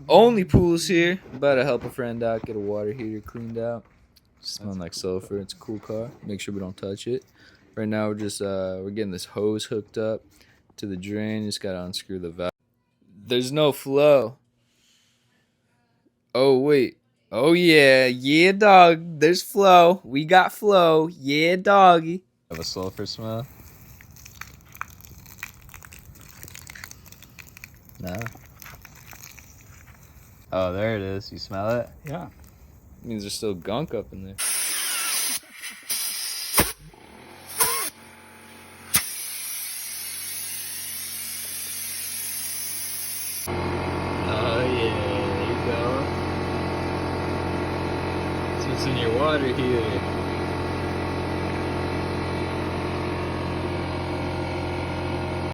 only pools here. About to help a friend out, get a water heater cleaned out. Smelling like sulfur. It's a cool car. Make sure we don't touch it. Right now we're just we're getting this hose hooked up to the drain. Just gotta unscrew the valve. There's no flow. Oh wait. Oh yeah. Yeah, dog. There's flow. We got flow. Yeah, doggy. Have a sulfur smell? No. Oh, there it is. You smell it? Yeah. It means there's still gunk up in there. Oh yeah, there you go. That's what's in your water here.